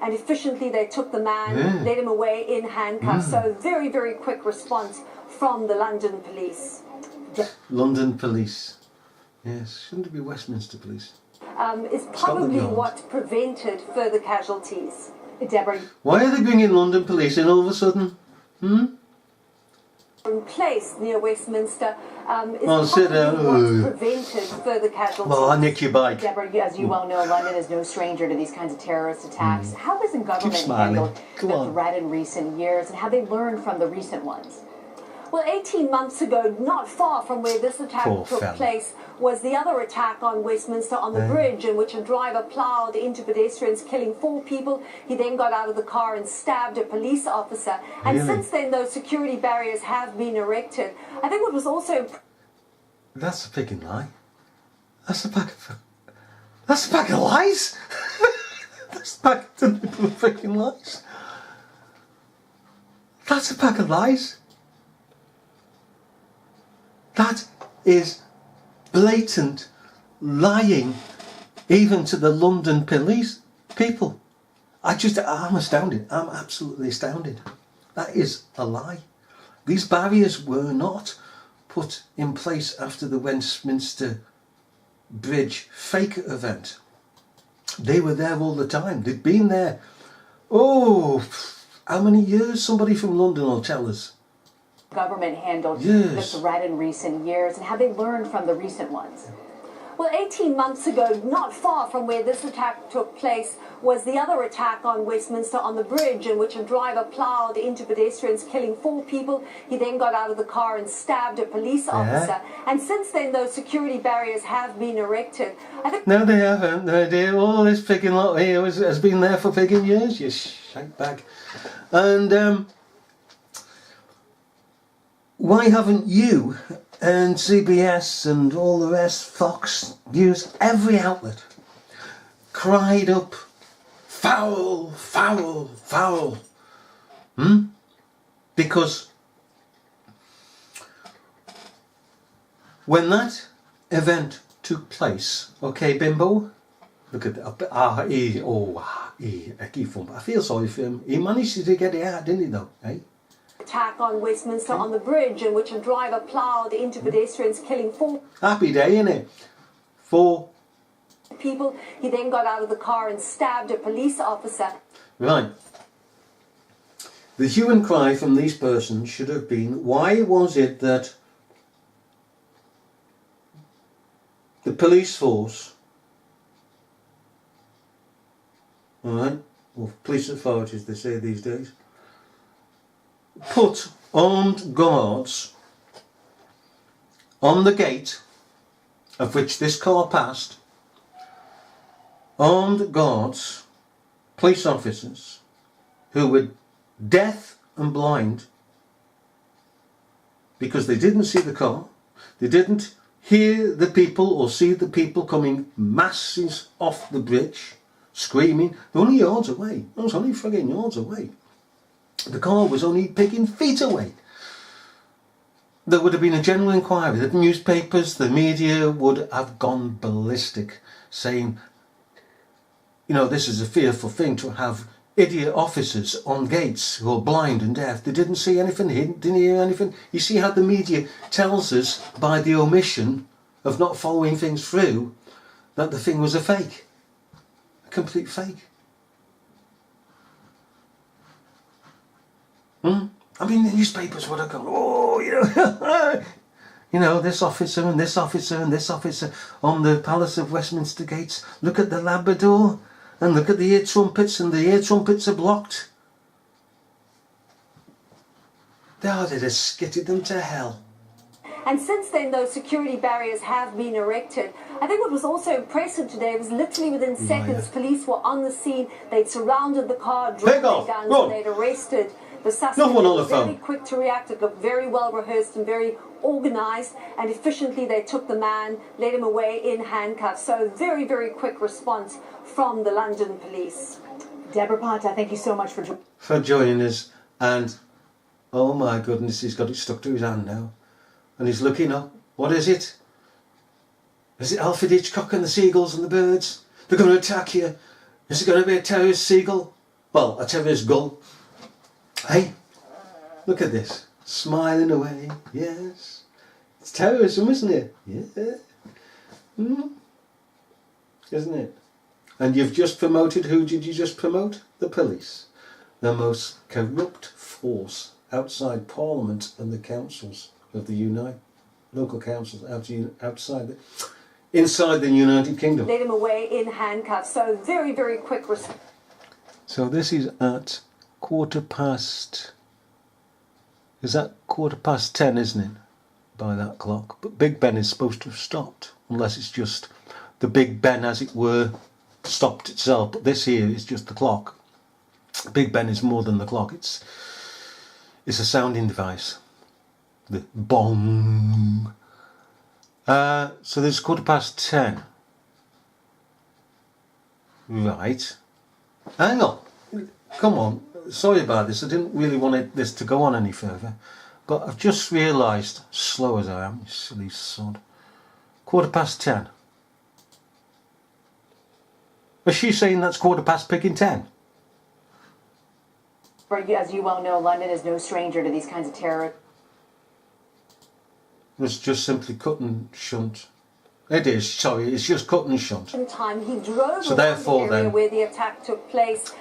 and efficiently they took the man, led him away in handcuffs. So very, very quick response from the London police. London police. Yes, shouldn't it be Westminster police? Is probably what prevented further casualties. Deborah. Why are they bringing London police in all of a sudden? In place near Westminster is sit probably what prevented further casualties. Well, I nicked your bike. Deborah, as you well know, London is no stranger to these kinds of terrorist attacks. How has the government handled the threat in recent years, and have they learned from the recent ones? Well, 18 months ago, not far from where this attack took place, was the other attack on Westminster on the bridge, in which a driver ploughed into pedestrians, killing 4 people. He then got out of the car and stabbed a police officer. And since then, those security barriers have been erected. I think what was also... That's a picking lie. That's a pack of lies. That's a pack of freaking lies. That's a pack of lies. That is blatant lying, even to the London police people. I'm astounded. I'm absolutely astounded. That is a lie. These barriers were not put in place after the Westminster Bridge fake event. They were there all the time. They'd been there. Oh, how many years? Somebody from London will tell us. Government handled the threat in recent years, and have they learned from the recent ones? Well, 18 months ago, not far from where this attack took place, was the other attack on Westminster on the bridge, in which a driver ploughed into pedestrians, killing 4 people. He then got out of the car and stabbed a police officer. And since then, those security barriers have been erected. I think no, they haven't. All this picking lot here has been there for picking years. You shake back. And why haven't you and CBS and all the rest, Fox News, every outlet, cried up, foul, foul, foul? Because when that event took place, okay, Bimbo, look at that. I feel sorry for him. He managed to get it out, didn't he, though? Eh? Attack on Westminster on the bridge, in which a driver ploughed into pedestrians, killing 4 happy day, innit? 4 people. He then got out of the car and stabbed a police officer. Right. The hue and cry from these persons should have been, why was it that the police force, alright, or police authorities they say these days, put armed guards on the gate of which this car passed, armed guards, police officers who were deaf and blind because they didn't see the car, they didn't hear the people or see the people coming masses off the bridge screaming. They're only yards away. It was only friggin' yards away. The car was only picking feet away. There would have been a general inquiry. The newspapers, the media would have gone ballistic, saying, you know, this is a fearful thing to have idiot officers on gates who are blind and deaf. They didn't see anything, didn't hear anything. You see how the media tells us by the omission of not following things through that the thing was a fake, a complete fake. I mean, the newspapers would have gone, oh, you know, this officer and this officer and this officer on the Palace of Westminster gates. Look at the Labrador and look at the ear trumpets, and the ear trumpets are blocked. They'd have skitted them to hell. And since then, those security barriers have been erected. I think what was also impressive today was literally within seconds, police were on the scene. They'd surrounded the car, drawn their guns, and they'd arrested the suspect. No one on the phone. Very quick to react. It looked very well rehearsed and very organised, and efficiently they took the man, led him away in handcuffs. So very, very quick response from the London police. Deborah Pata, thank you so much for joining us. And oh my goodness, he's got it stuck to his hand now, and he's looking up. What is it? Is it Alfred Hitchcock and the seagulls and the birds? They're going to attack you. Is it going to be a terrorist seagull? Well, a terrorist gull. Hey, look at this. Smiling away. Yes. It's terrorism, isn't it? Yeah. Isn't it? And you've just promoted, who did you just promote? The police. The most corrupt force outside Parliament and the councils of the local councils inside the United Kingdom. Led him away in handcuffs. So very, very quick response. So this is at 10:15. Is that 10:15, isn't it? By that clock. But Big Ben is supposed to have stopped. Unless it's just the Big Ben, as it were, stopped itself. But this here is just the clock. Big Ben is more than the clock. It's a sounding device. The bong. So there's 10:15. Right. Hang on. Come on. Sorry about this. I didn't really want this to go on any further. But I've just realised, slow as I am, you silly sod. 10:15. Is she saying that's 10:15? As you well know, London is no stranger to these kinds of terror. It's just simply cut and shunt. It is, sorry, it's just cut and shunt. Time he drove so around the area where the attack took place,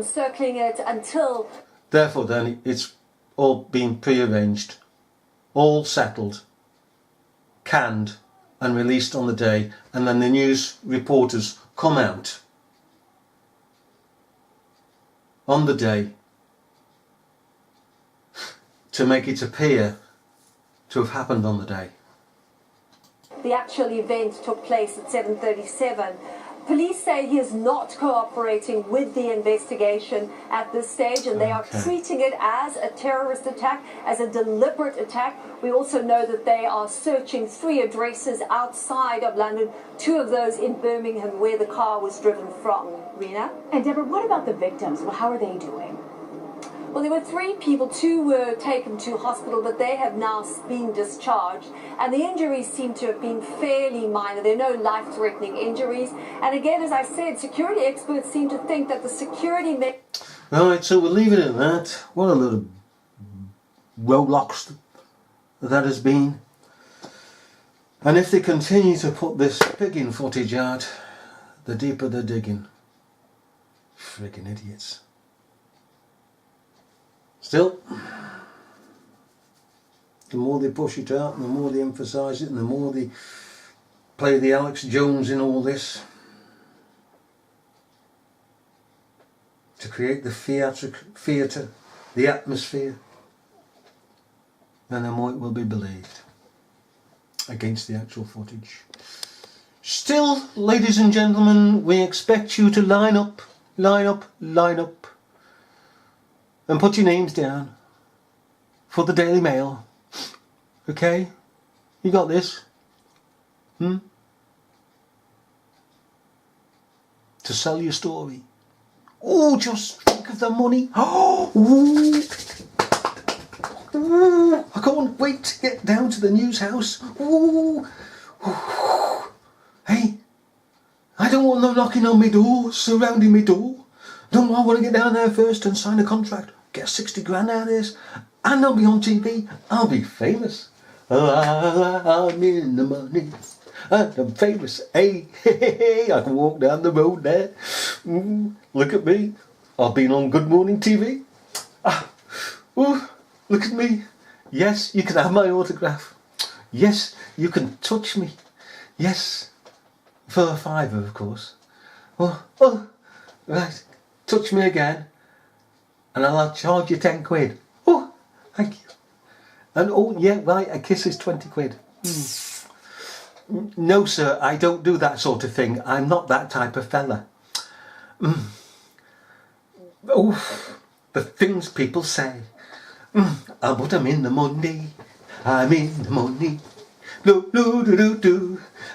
circling it until... Therefore then, it's all been prearranged, all settled, canned and released on the day, and then the news reporters come out on the day to make it appear to have happened on the day. The actual event took place at 7:37. Police say he is not cooperating with the investigation at this stage, and they are treating it as a terrorist attack, as a deliberate attack. We also know that they are searching 3 addresses outside of London, 2 of those in Birmingham where the car was driven from. Rena? And Deborah, what about the victims? Well, how are they doing? Well, there were 3 people, 2 were taken to hospital, but they have now been discharged. And the injuries seem to have been fairly minor. There are no life-threatening injuries. And again, as I said, security experts seem to think that the security... Right, so we'll leave it at that. What a load of roadblocks that has been. And if they continue to put this pigging footage out, the deeper they're digging. Friggin' idiots. Still, the more they push it out, and the more they emphasise it, and the more they play the Alex Jones in all this, to create the theatre, the atmosphere, then the more it will be believed against the actual footage. Still, ladies and gentlemen, we expect you to line up, and put your names down for the Daily Mail. Okay? You got this? To sell your story. Oh, just think of the money. Oh, I can't wait to get down to the news house. Hey, I don't want them knocking on my door, surrounding my door. I want to get down there first and sign a contract. Get 60 grand out of this. And I'll be on TV. I'll be famous. I'm in the money. And I'm famous. Hey, I can walk down the road there. Look at me. I've been on Good Morning TV. Look at me. Yes, you can have my autograph. Yes, you can touch me. Yes. For a £5, of course. Oh, right. Touch me again, and I'll charge you 10 quid. Oh, thank you. And oh, yeah, right, a kiss is 20 quid. No, sir, I don't do that sort of thing. I'm not that type of fella. Oh, the things people say. But I'm in the money. I'm in the money. Do.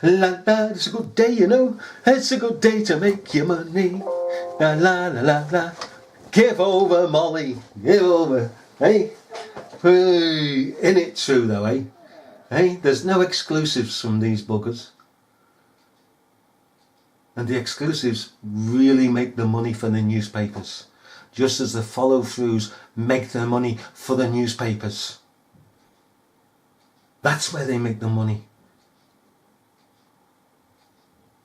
La la, it's a good day, you know. It's a good day to make your money. La la la la la. Give over, Molly. Give over. Hey? Ain't it true though, eh? Hey? There's no exclusives from these buggers. And the exclusives really make the money for the newspapers, just as the follow-throughs make their money for the newspapers. That's where they make the money.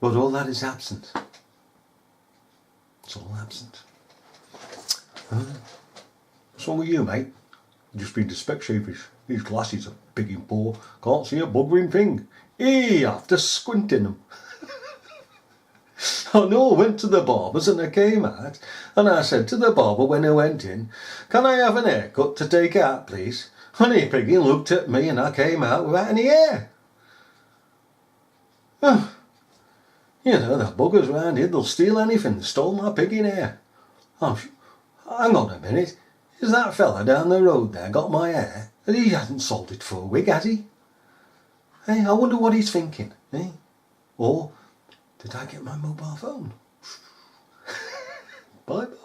But all that is absent. It's all absent. What's wrong with you, mate? Just been to Specsavers. These glasses are big and poor. Can't see a buggering thing. After squinting them. I know, I went to the barber's and I came out, and I said to the barber when I went in, "Can I have an haircut to take out, please?" And he piggy looked at me and I came out without any hair. Oh, you know, the buggers round here, they'll steal anything. They stole my pigging hair. Hang on a minute. Is that fella down the road there got my hair? And he hasn't sold it for a wig, has he? Hey, I wonder what he's thinking, eh? Or did I get my mobile phone? Bye-bye.